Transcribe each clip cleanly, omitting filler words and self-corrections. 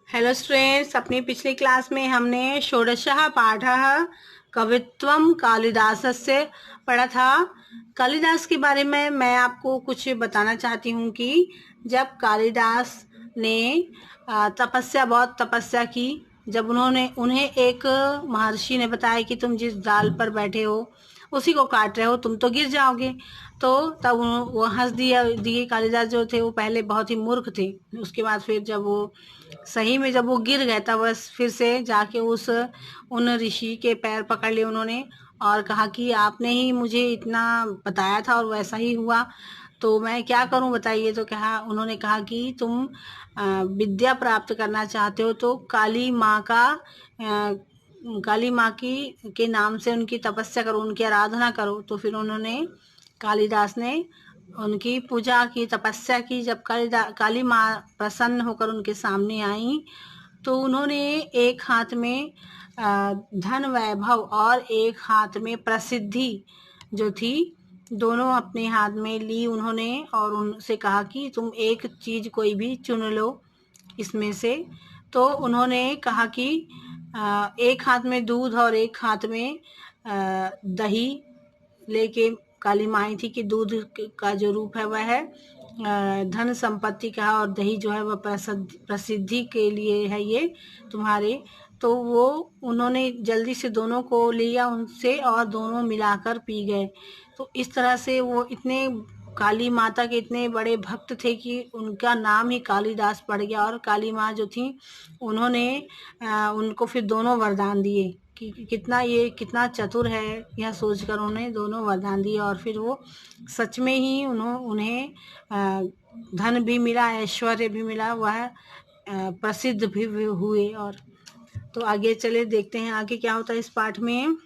Hello students, अपनी पिछली class में हमने षोडशः पाठः कवित्वम कालिदासस्य पढ़ा था। कालिदास के बारे में मैं आपको कुछ बताना चाहती हूँ कि जब कालिदास ने बहुत तपस्या की, जब उन्हें एक महर्षि ने बताया कि तुम जिस डाल पर बैठे हो उसी को काट रहे हो, तुम तो गिर जाओगे। तो तब वो हंस दिए। कालिदास जो थे वो पहले बहुत ही मूर्ख थे। उसके बाद फिर जब वो सही में जब वो गिर गए तब बस फिर से जाके उन ऋषि के पैर पकड़ लिए उन्होंने और कहा कि आपने ही मुझे इतना बताया था और वैसा ही हुआ, तो मैं क्या करूं बताइए। तो उन्होंने कहा कि तुम विद्या प्राप्त करना चाहते हो तो काली माँ की के नाम से उनकी तपस्या करो, उनकी आराधना करो। तो फिर कालिदास ने उनकी पूजा की, तपस्या की। जब काली माँ प्रसन्न होकर उनके सामने आई तो उन्होंने एक हाथ में धन वैभव और एक हाथ में प्रसिद्धि जो थी, दोनों अपने हाथ में ली उन्होंने और उनसे कहा कि तुम एक चीज कोई भी चुन लो इसमें से। तो उन्होंने कहा कि एक हाथ में दूध और एक हाथ में दही लेके काली माँ आई थी कि दूध का जो रूप है वह है धन संपत्ति का और दही जो है वह प्रसिद्धि के लिए है ये तुम्हारे। तो वो उन्होंने जल्दी से दोनों को लिया उनसे और दोनों मिलाकर पी गए। तो इस तरह से वो इतने काली माता के इतने बड़े भक्त थे कि उनका नाम ही कालिदास पड़ गया। और काली माँ जो थी उन्होंने उनको फिर दोनों वरदान दिए कि कितना चतुर है, यह सोचकर उन्हें दोनों वरदान दिए। और फिर वो सच में ही उन्हें धन भी मिला, ऐश्वर्य भी मिला, वह प्रसिद्ध भी हुए। और तो आगे चले देखते हैं आगे क्या होता है इस पाठ में।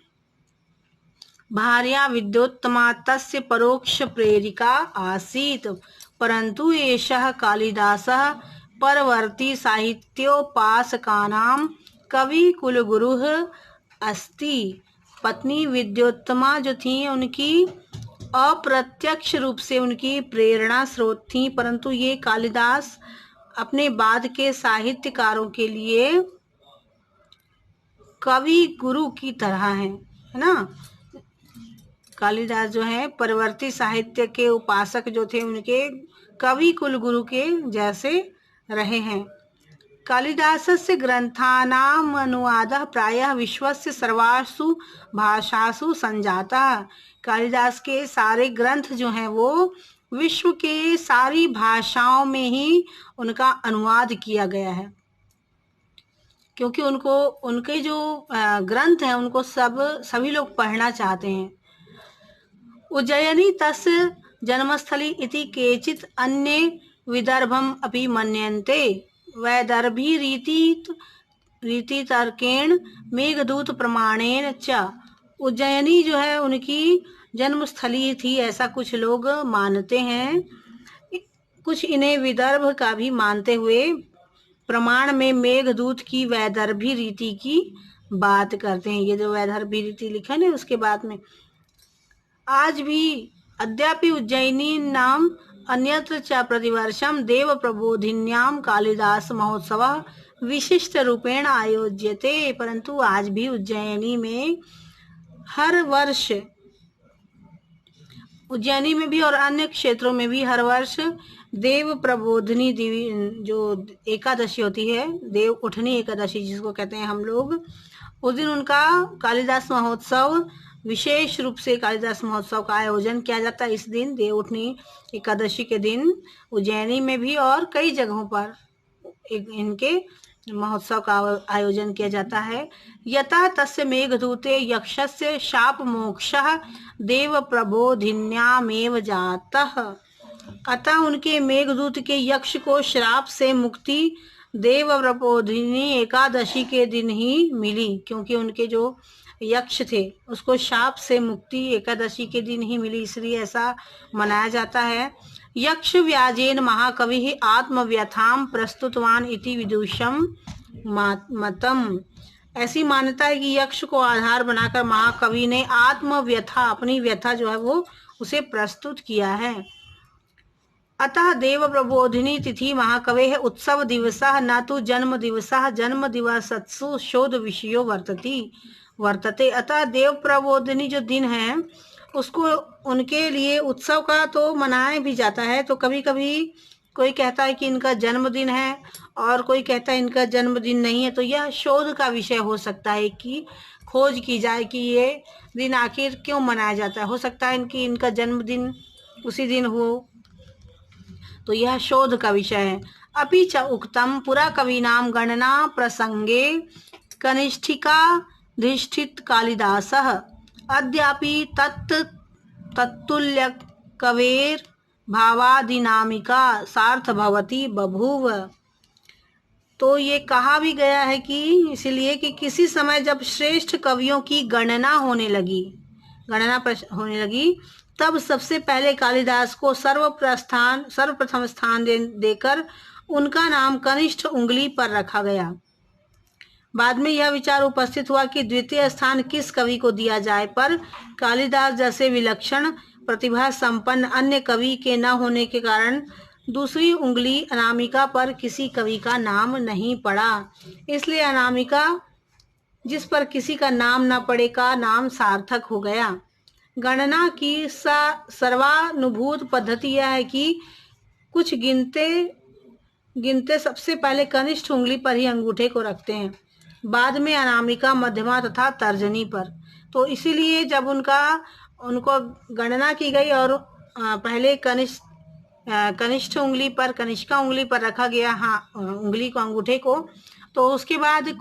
भार्या विद्योत्तमा तस्य परोक्ष प्रेरिका आसीत् परंतु एषः कालिदासः परवर्ती साहित्योपासकानां कवि कुलगुरुः अस्ति। पत्नी विद्योत्तमा जो थी उनकी अप्रत्यक्ष रूप से उनकी प्रेरणा स्रोत थी, परंतु ये कालिदास अपने बाद के साहित्यकारों के लिए कवि गुरु की तरह है ना। कालिदास जो है परवर्ती साहित्य के उपासक जो थे उनके कवि कुलगुरु के जैसे रहे हैं। कालिदासस्य ग्रंथानाम अनुवादः प्रायः विश्वस्य सर्वासु भाषासु संजातः। कालिदास के सारे ग्रंथ जो हैं वो विश्व के सारी भाषाओं में ही उनका अनुवाद किया गया है, क्योंकि उनके जो ग्रंथ हैं उनको सभी लोग पढ़ना चाहते हैं। उज्जयिनी तस्य जन्मस्थली इति केचित् अन्ये विदर्भम अपि मन्यन्ते वैदर्भी रीति तर्केण मेघदूत प्रमाणेन च। उज्जयिनी जो है उनकी जन्मस्थली थी ऐसा कुछ लोग मानते हैं, कुछ इन्हें विदर्भ का भी मानते हुए प्रमाण में मेघदूत की वैदर्भी रीति की बात करते हैं। ये जो वैदर्भी रीति लिखा है ना उसके बाद में आज भी अद्यापि उज्जयिनी नाम अन्यत्र च प्रतिवर्षम देव प्रबोधिन्याम कालिदास महोत्सव विशिष्ट रूपेण आयोज्यते। परंतु आज भी उज्जैनी में हर वर्ष, उज्जैनी में भी और अन्य क्षेत्रों में भी हर वर्ष देव प्रबोधिनी देवी जो एकादशी होती है, देव उठनी एकादशी जिसको कहते हैं हम लोग, उस दिन उनका कालिदास महोत्सव, विशेष रूप से कालिदास महोत्सव का आयोजन किया जाता है। इस दिन देव उठनी एकादशी के दिन उज्जैनी में भी और कई जगहों पर इनके महोत्सव का आयोजन किया जाता है। यथा तस्य मेघदूते यक्षस्य शाप मोक्षः देव प्रबोधिन्यामेव जातः। अतः उनके मेघदूत के यक्ष को श्राप से मुक्ति देव प्रबोधिनी एकादशी के दिन ही मिली, क्योंकि उनके जो यक्ष थे उसको शाप से मुक्ति एकादशी के दिन ही मिली, इसलिए ऐसा मनाया जाता है। यक्ष व्याजेन महाकवि आत्मव्यथाम प्रस्तुतवान इति विदुषम मतम। ऐसी मान्यता है कि यक्ष को आधार बनाकर महाकवि ने आत्मव्यथा, अपनी व्यथा जो है वो उसे प्रस्तुत किया है। अतः देव प्रबोधिनी तिथि महाकवेः उत्सव दिवसः न तो जन्म दिवसः जन्म दिवसत्सु शोध विषयो वर्तते। अतः देव प्रबोधिनी जो दिन है उसको उनके लिए उत्सव का तो मनाया भी जाता है। तो कभी कभी कोई कहता है कि इनका जन्मदिन है और कोई कहता है इनका जन्मदिन नहीं है। तो यह शोध का विषय हो सकता है कि खोज की जाए कि ये दिन आखिर क्यों मनाया जाता है। हो सकता है कि इनका जन्मदिन उसी दिन हो, तो यह शोध का विषय है। अपि च उक्तम पुरा कवीनाम गणना प्रसंगे कनिष्ठिका धिष्ठित कालिदासः अद्यापि तत्तुल्य कवेर भावादिनामिका सार्थ भवति बभूव। तो ये कहा भी गया है कि इसलिए कि किसी समय जब श्रेष्ठ कवियों की गणना होने लगी तब सबसे पहले कालिदास को सर्वप्रथम स्थान देकर उनका नाम कनिष्ठ उंगली पर रखा गया। बाद में यह विचार उपस्थित हुआ कि द्वितीय स्थान किस कवि को दिया जाए, पर कालिदास जैसे विलक्षण प्रतिभा संपन्न अन्य कवि के न होने के कारण दूसरी उंगली अनामिका पर किसी कवि का नाम नहीं पड़ा। इसलिए अनामिका जिस पर किसी का नाम न पड़े का नाम सार्थक हो गया। गणना की सर्वानुभूत पद्धति यह है कि कुछ गिनते सबसे पहले कनिष्ठ उंगली पर ही अंगूठे को रखते हैं, बाद में अनामिका, मध्यमा तथा तर्जनी पर। तो इसीलिए जब उनको गणना की गई और पहले कनिष्ठ उंगली पर, कनिष्का उंगली पर रखा गया उंगली को, अंगूठे को, तो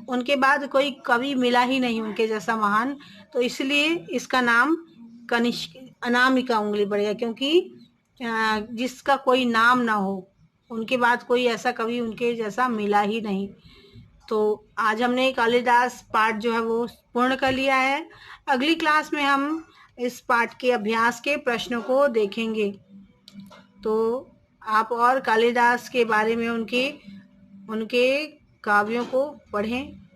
उनके बाद कोई कवि मिला ही नहीं उनके जैसा महान। तो इसलिए इसका नाम अनामिका उंगली पड़ेगा, क्योंकि जिसका कोई नाम ना हो, उनके बाद कोई ऐसा कवि उनके जैसा मिला ही नहीं। तो आज हमने कालिदास पाठ जो है वो पूर्ण कर लिया है। अगली क्लास में हम इस पाठ के अभ्यास के प्रश्नों को देखेंगे। तो आप और कालिदास के बारे में उनके काव्यों को पढ़ें।